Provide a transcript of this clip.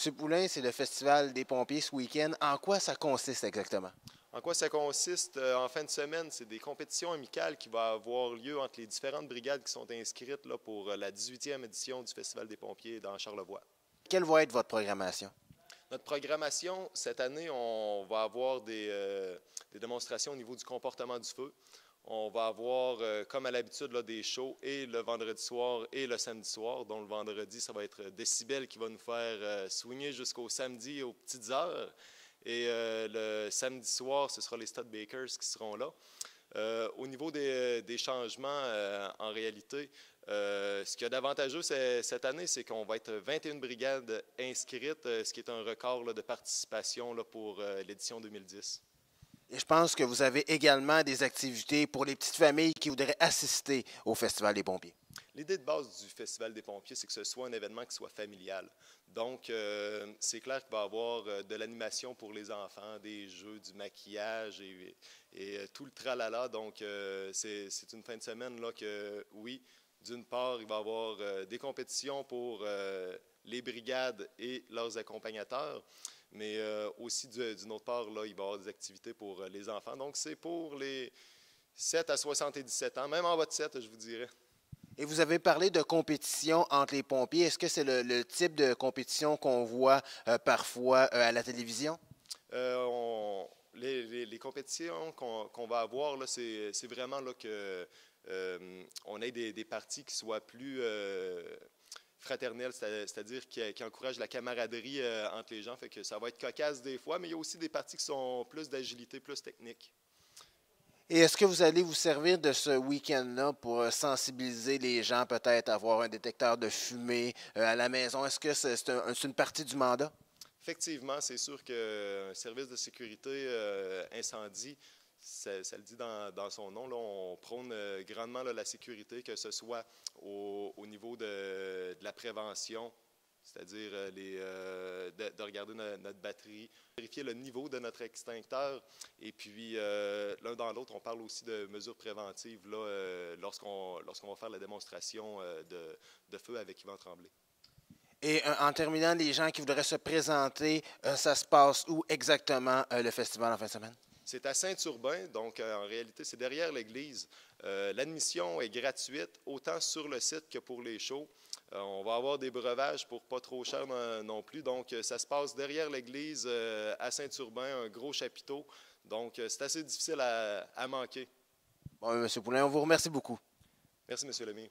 M. Poulain, c'est le Festival des pompiers ce week-end. En quoi ça consiste exactement? En quoi ça consiste? En fin de semaine, c'est des compétitions amicales qui vont avoir lieu entre les différentes brigades qui sont inscrites là, pour la 18e édition du Festival des pompiers dans Charlevoix. Quelle va être votre programmation? Notre programmation, cette année, on va avoir des démonstrations au niveau du comportement du feu. On va avoir, comme à l'habitude, là, des shows et le vendredi soir et le samedi soir. Donc, le vendredi, ça va être Décibel qui va nous faire swinger jusqu'au samedi aux petites heures. Et le samedi soir, ce sera les Studebakers qui seront là. Au niveau des changements, en réalité, ce qu'il y a d'avantageux cette année, c'est qu'on va être 21 brigades inscrites, ce qui est un record là, de participation là, pour l'édition 2010. Et je pense que vous avez également des activités pour les petites familles qui voudraient assister au Festival des pompiers. L'idée de base du Festival des pompiers, c'est que ce soit un événement qui soit familial. Donc, c'est clair qu'il va y avoir de l'animation pour les enfants, des jeux, du maquillage et tout le tralala. Donc, c'est une fin de semaine là que, oui, d'une part, il va y avoir des compétitions pour les brigades et leurs accompagnateurs, mais aussi d'une autre part, là, il va y avoir des activités pour les enfants. Donc, c'est pour les 7 à 77 ans, même en bas de 7, je vous dirais. Et vous avez parlé de compétition entre les pompiers. Est-ce que c'est le type de compétition qu'on voit parfois à la télévision? Les compétitions qu'on va avoir, là, c'est vraiment là, que on ait des parties qui soient plus fraternelles, c'est-à-dire qui encouragent la camaraderie entre les gens. Fait que ça va être cocasse des fois, mais il y a aussi des parties qui sont plus d'agilité, plus techniques. Et est-ce que vous allez vous servir de ce week-end-là pour sensibiliser les gens, peut-être avoir un détecteur de fumée à la maison? Est-ce que c'est une partie du mandat? Effectivement, c'est sûr qu'un service de sécurité incendie, ça le dit dans son nom, là, on prône grandement là, la sécurité, que ce soit au niveau de la prévention, c'est-à-dire de regarder notre batterie, vérifier le niveau de notre extincteur. Et puis, l'un dans l'autre, on parle aussi de mesures préventives là, lorsqu'on va faire la démonstration de feu avec Yvan Tremblay. Et en terminant, les gens qui voudraient se présenter, ça se passe où exactement le festival en fin de semaine? C'est à Saint-Urbain, donc en réalité, c'est derrière l'église. L'admission est gratuite, autant sur le site que pour les shows. On va avoir des breuvages pour pas trop cher non plus. Donc, ça se passe derrière l'église à Saint-Urbain, un gros chapiteau. Donc, c'est assez difficile à manquer. Bon, M. Poulain, on vous remercie beaucoup. Merci, M. Lemay.